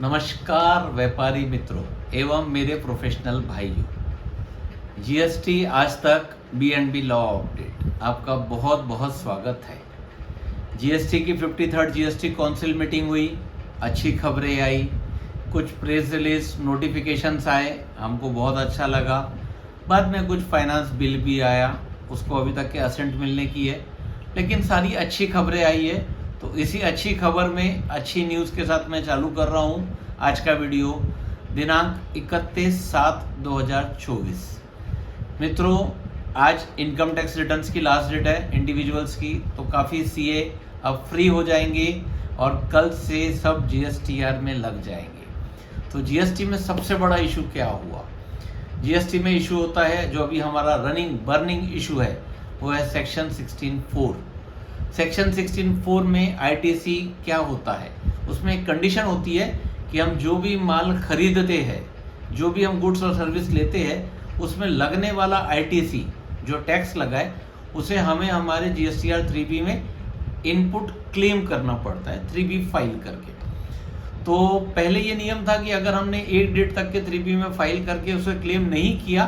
नमस्कार व्यापारी मित्रों एवं मेरे प्रोफेशनल भाइयों। जीएसटी आज तक बीएनबी लॉ अपडेट आपका बहुत बहुत स्वागत है। जीएसटी की 53rd जीएसटी काउंसिल मीटिंग हुई, अच्छी खबरें आई, कुछ प्रेस रिलीज नोटिफिकेशंस आए, हमको बहुत अच्छा लगा। बाद में कुछ फाइनेंस बिल भी आया, उसको अभी तक के असेंट मिलने की है, लेकिन सारी अच्छी खबरें आई है। तो इसी अच्छी खबर में अच्छी न्यूज़ के साथ मैं चालू कर रहा हूँ आज का वीडियो। दिनांक 31/7/2024। मित्रों, आज इनकम टैक्स रिटर्न्स की लास्ट डेट है इंडिविजुअल्स की, तो काफ़ी सीए अब फ्री हो जाएंगे और कल से सब जीएसटीआर में लग जाएंगे। तो जीएसटी में सबसे बड़ा इशू क्या हुआ? जीएसटी में इशू होता है जो अभी हमारा बर्निंग इशू है, वो है सेक्शन 16(4). सेक्शन 16(4) में आईटीसी क्या होता है? उसमें एक कंडीशन होती है कि हम जो भी माल खरीदते हैं, जो भी हम गुड्स और सर्विस लेते हैं, उसमें लगने वाला आईटीसी जो टैक्स लगा है, उसे हमें हमारे जीएसटीआर 3B में इनपुट क्लेम करना पड़ता है 3B फाइल करके। तो पहले ये नियम था कि अगर हमने एक डेट तक के 3B में फाइल करके उसे क्लेम नहीं किया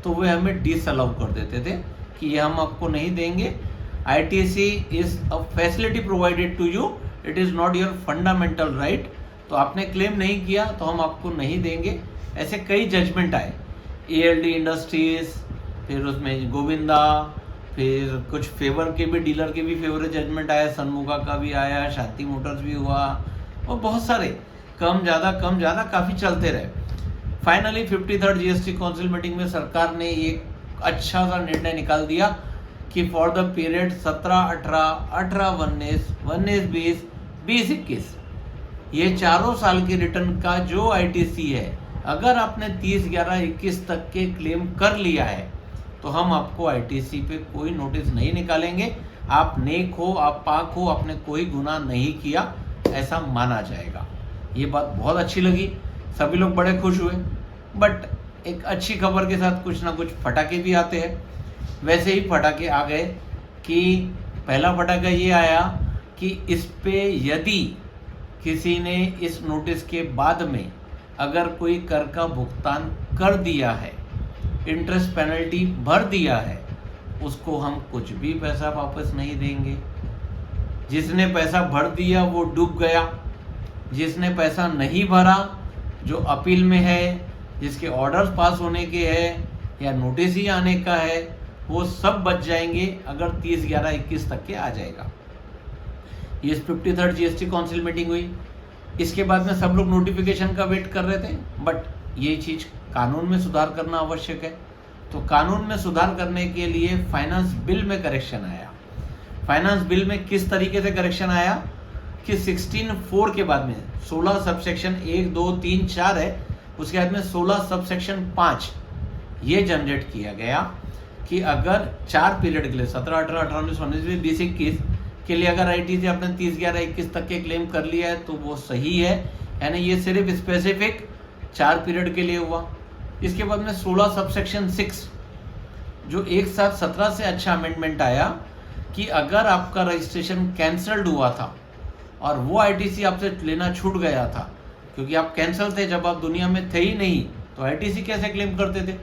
तो वे हमें डिसअलाउ कर देते थे कि ये हम आपको नहीं देंगे। ITC is a facility provided to you, it is not your fundamental right। तो आपने क्लेम नहीं किया तो हम आपको नहीं देंगे। ऐसे कई जजमेंट आए, ALD इंडस्ट्रीज, फिर उसमें गोविंदा, फिर कुछ फेवर के भी, डीलर के भी फेवर जजमेंट आया, सनमुगा का भी आया, शांति मोटर्स भी हुआ, और बहुत सारे कम ज़्यादा काफ़ी चलते रहे। Finally 53rd GST council meeting में सरकार ने एक अच्छा सा निर्णय निकाल दिया कि फॉर द पीरियड 17-18, 18-19, 19-20, 20-21, ये चारों साल के रिटर्न का जो आईटीसी है, अगर आपने 30/11/21 तक के क्लेम कर लिया है तो हम आपको आईटीसी पे कोई नोटिस नहीं निकालेंगे। आप नेक हो, आप पाक हो, आपने कोई गुनाह नहीं किया, ऐसा माना जाएगा। ये बात बहुत अच्छी लगी, सभी लोग बड़े खुश हुए। बट एक अच्छी खबर के साथ कुछ ना कुछ फटाके भी आते हैं। वैसे ही फटाके आ गए कि पहला फटाका ये आया कि इस पे यदि किसी ने इस नोटिस के बाद में अगर कोई कर का भुगतान कर दिया है, इंटरेस्ट पेनल्टी भर दिया है, उसको हम कुछ भी पैसा वापस नहीं देंगे। जिसने पैसा भर दिया वो डूब गया, जिसने पैसा नहीं भरा, जो अपील में है, जिसके ऑर्डर्स पास होने के हैं या नोटिस ही आने का है, वो सब बच जाएंगे अगर 30/11/21 तक के आ जाएगा। ये 53rd जीएसटी काउंसिल मीटिंग हुई। इसके बाद में सब लोग नोटिफिकेशन का वेट कर रहे थे, बट ये चीज़ कानून में सुधार करना आवश्यक है। तो कानून में सुधार करने के लिए फाइनेंस बिल में करेक्शन आया। फाइनेंस बिल में किस तरीके से करेक्शन आया कि 16(4) के बाद में 16 सबसेक्शन 1, 2, 3, 4 है, उसके बाद में 16 सबसेक्शन 5 ये जनरेट किया गया कि अगर 4 पीरियड के लिए 17, 18, 18, 19, 19, 20, 21 के लिए अगर आईटीसी आपने 30/11/21 तक के क्लेम कर लिया है तो वो सही है, यानी ये सिर्फ स्पेसिफिक 4 पीरियड के लिए हुआ। इसके बाद में 16 सबसेक्शन 6 जो एक साथ 17 से अच्छा अमेंडमेंट आया कि अगर आपका रजिस्ट्रेशन कैंसल्ड हुआ था और वो आईटीसी आपसे लेना छूट गया था, क्योंकि आप कैंसल थे, जब आप दुनिया में थे ही नहीं तो आईटीसी कैसे क्लेम करते थे?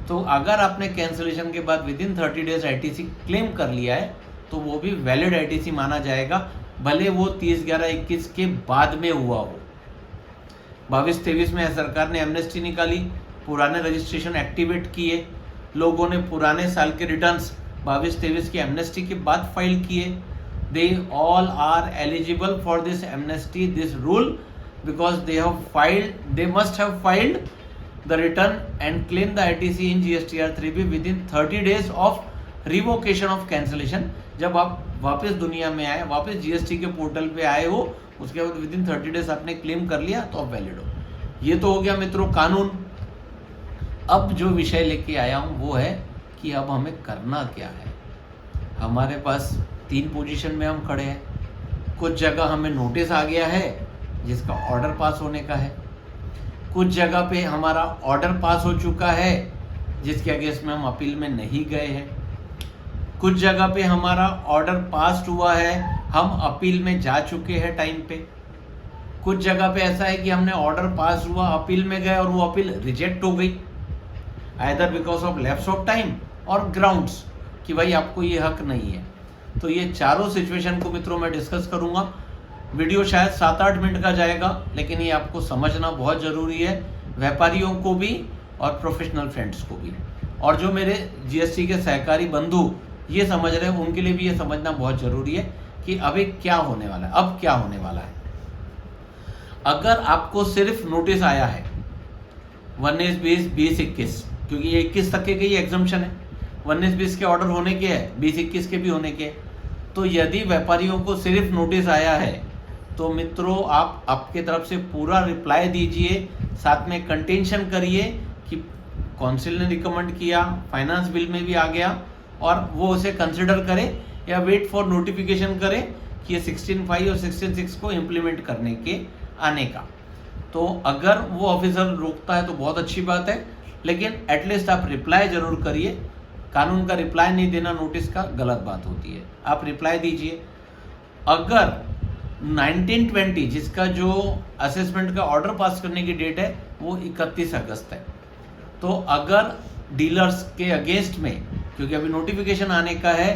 तो अगर आपने कैंसलेशन के बाद विदिन 30 डेज आईटीसी क्लेम कर लिया है तो वो भी वैलिड आईटीसी माना जाएगा, भले वो 30/11/21 के बाद में हुआ हो। 22-23 में सरकार ने एमनेस्टी निकाली, पुराने रजिस्ट्रेशन एक्टिवेट किए, लोगों ने पुराने साल के रिटर्न्स 22-23 की एमनेस्टी के बाद फाइल किए। They all are eligible for this amnesty, this rule, because they must have filed the return and claim the ITC in GSTR 3B within 30 days of revocation of cancellation। जब आप वापस दुनिया में आए, वापस जीएसटी के portal पे आए हो, उसके बाद विदिन 30 डेज आपने क्लेम कर लिया तो आप वैलिड हो। ये तो हो गया मित्रों कानून। अब जो विषय लेके आया हूँ वो है कि अब हमें करना क्या है। हमारे पास 3 पोजीशन में हम खड़े हैं। कुछ जगह हमें नोटिस आ गया है जिसका ऑर्डर पास होने का है, कुछ जगह पे हमारा ऑर्डर पास हो चुका है जिसके अगेंस्ट में हम अपील में नहीं गए हैं, कुछ जगह पे हमारा ऑर्डर पास हुआ है, हम अपील में जा चुके हैं टाइम पे, कुछ जगह पे ऐसा है कि हमने ऑर्डर पास हुआ, अपील में गए और वो अपील रिजेक्ट हो गई, either because of lapse of time और ग्राउंड्स कि भाई आपको ये हक नहीं है। तो ये चारों सिचुएशन को मित्रों मैं डिस्कस करूंगा। वीडियो शायद 7-8 मिनट का जाएगा, लेकिन ये आपको समझना बहुत ज़रूरी है, व्यापारियों को भी और प्रोफेशनल फ्रेंड्स को भी, और जो मेरे जीएसटी के सहकारी बंधु ये समझ रहे हैं उनके लिए भी ये समझना बहुत ज़रूरी है कि अभी क्या होने वाला है। अब क्या होने वाला है, अगर आपको सिर्फ नोटिस आया है 19-20-20-21, क्योंकि ये 21 तक के ही एग्जम्पशन है, 19-20 के ऑर्डर होने के हैं, 20-21 के भी होने के, तो यदि व्यापारियों को सिर्फ नोटिस आया है तो मित्रों आप आपके तरफ से पूरा रिप्लाई दीजिए, साथ में कंटेंशन करिए कि काउंसिल ने रिकमेंड किया, फाइनेंस बिल में भी आ गया, और वो उसे कंसिडर करे या वेट फॉर नोटिफिकेशन करे कि ये 16(5) और 16(6) को इम्प्लीमेंट करने के आने का। तो अगर वो ऑफिसर रोकता है तो बहुत अच्छी बात है, लेकिन एटलीस्ट आप रिप्लाई जरूर करिए। कानून का रिप्लाई नहीं देना नोटिस का गलत बात होती है, आप रिप्लाई दीजिए। अगर 1920 जिसका जो असेसमेंट का ऑर्डर पास करने की डेट है वो 31 अगस्त है, तो अगर डीलर्स के अगेंस्ट में, क्योंकि अभी नोटिफिकेशन आने का है,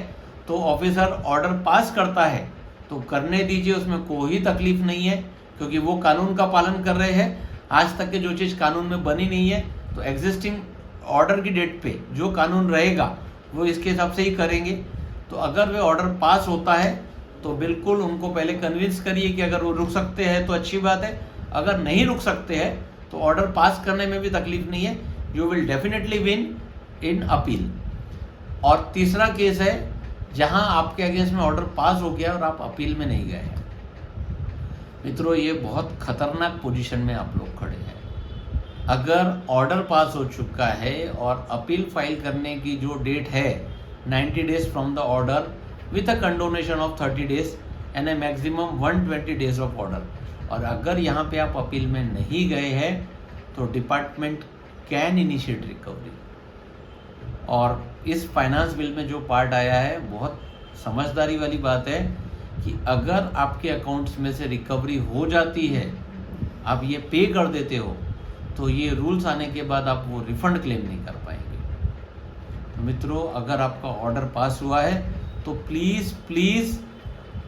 तो ऑफिसर ऑर्डर पास करता है तो करने दीजिए, उसमें कोई तकलीफ नहीं है, क्योंकि वो कानून का पालन कर रहे हैं। आज तक के जो चीज़ कानून में बनी नहीं है तो एग्जिस्टिंग ऑर्डर की डेट पे जो कानून रहेगा वो इसके हिसाब से ही करेंगे। तो अगर वे ऑर्डर पास होता है तो बिल्कुल उनको पहले कन्विंस करिए कि अगर वो रुक सकते हैं तो अच्छी बात है, अगर नहीं रुक सकते हैं तो ऑर्डर पास करने में भी तकलीफ नहीं है, you will definitely win in appeal. और तीसरा केस है जहां आपके अगेंस्ट में ऑर्डर पास हो गया और आप अपील में नहीं गए हैं। मित्रों ये बहुत खतरनाक पोजीशन में आप लोग खड़े हैं। अगर ऑर्डर पास हो चुका है और अपील फाइल करने की जो डेट है 90 days from the order with a condonation of 30 days and A maximum 120 days of order, और अगर यहाँ पे आप अपील में नहीं गए हैं तो डिपार्टमेंट कैन इनिशिएट रिकवरी। और इस फाइनेंस बिल में जो पार्ट आया है बहुत समझदारी वाली बात है कि अगर आपके अकाउंट्स में से रिकवरी हो जाती है, आप ये पे कर देते हो, तो ये रूल्स आने के बाद आप वो रिफंड क्लेम नहीं कर पाएंगे। तो मित्रों अगर आपका ऑर्डर पास हुआ है तो प्लीज़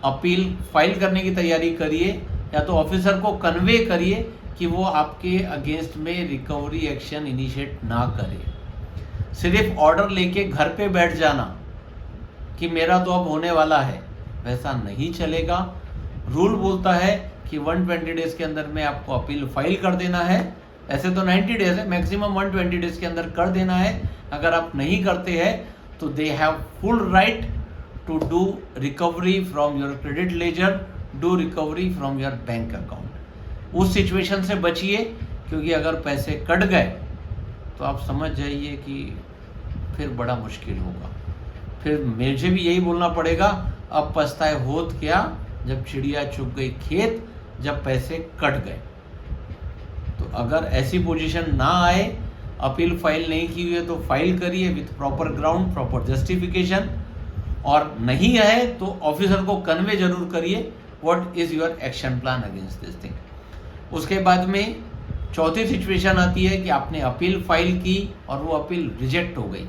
अपील फाइल करने की तैयारी करिए, या तो ऑफिसर को कन्वे करिए कि वो आपके अगेंस्ट में रिकवरी एक्शन इनिशिएट ना करे। सिर्फ ऑर्डर लेके घर पे बैठ जाना कि मेरा तो अब होने वाला है, वैसा नहीं चलेगा। रूल बोलता है कि 120 डेज के अंदर में आपको अपील फाइल कर देना है। ऐसे तो 90 डेज है, मैक्सिमम 120 डेज के अंदर कर देना है। अगर आप नहीं करते हैं तो they have full right to do recovery from your credit ledger, do recovery from your bank account. उस सिचुएशन से बचिए, क्योंकि अगर पैसे कट गए तो आप समझ जाइए कि फिर बड़ा मुश्किल होगा। फिर मुझे भी यही बोलना पड़ेगा, अब पछताए होत क्या जब चिड़िया चुग गई खेत, जब पैसे कट गए। तो अगर ऐसी पोजीशन ना आए, अपील फाइल नहीं की हुई है तो फाइल करिए with proper ground, proper justification, और नहीं है तो ऑफिसर को कन्वे जरूर करिए what is your action plan against this thing. उसके बाद में चौथी सिचुएशन आती है कि आपने अपील फाइल की और वो अपील रिजेक्ट हो गई।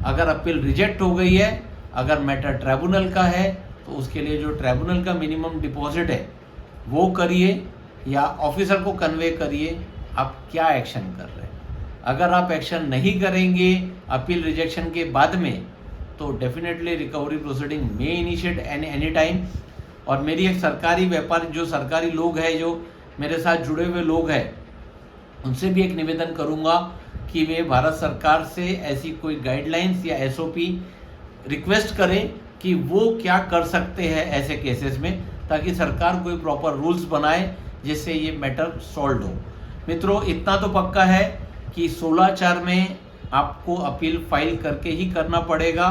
अगर अपील रिजेक्ट हो गई है, अगर मैटर ट्राइब्यूनल का है, तो उसके लिए जो ट्राइब्यूनल का मिनिमम डिपॉजिट है वो करिए, या ऑफिसर को कन्वे करिए आप क्या एक्शन कर रहे हैं। अगर आप एक्शन नहीं करेंगे अपील रिजेक्शन के बाद में, तो डेफिनेटली रिकवरी प्रोसीडिंग में इनिशिएट एनी टाइम। और मेरी एक सरकारी व्यापारी, जो सरकारी लोग हैं, जो मेरे साथ जुड़े हुए लोग हैं, उनसे भी एक निवेदन करूंगा कि वे भारत सरकार से ऐसी कोई गाइडलाइंस या एसओपी रिक्वेस्ट करें कि वो क्या कर सकते हैं ऐसे केसेस में, ताकि सरकार कोई प्रॉपर रूल्स बनाए जिससे ये मैटर सॉल्व हो। मित्रों इतना तो पक्का है कि 16/4 में आपको अपील फाइल करके ही करना पड़ेगा,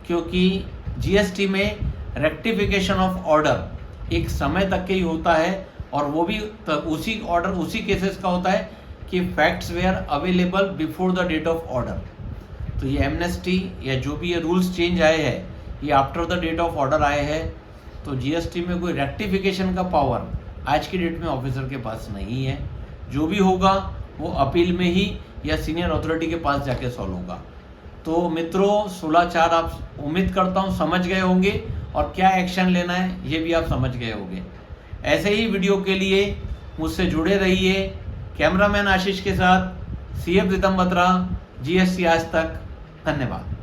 क्योंकि जीएसटी में रेक्टिफिकेशन ऑफ ऑर्डर एक समय तक के ही होता है, और वो भी उसी ऑर्डर उसी केसेस का होता है कि facts were available before the date of order. तो ये एमनेस्टी या जो भी ये रूल्स चेंज आए हैं ये after the date of order आए हैं। तो जीएसटी में कोई रेक्टिफिकेशन का पावर आज की डेट में ऑफिसर के पास नहीं है। जो भी होगा वो अपील में ही या सीनियर अथॉरिटी के पास जाके सॉल्व होगा। तो मित्रों 16/4 आप उम्मीद करता हूँ समझ गए होंगे और क्या एक्शन लेना है ये भी आप समझ गए होंगे। ऐसे ही वीडियो के लिए मुझसे जुड़े रहिए। कैमरामैन आशीष के साथ CF रितम बत्रा, GST आज तक। धन्यवाद।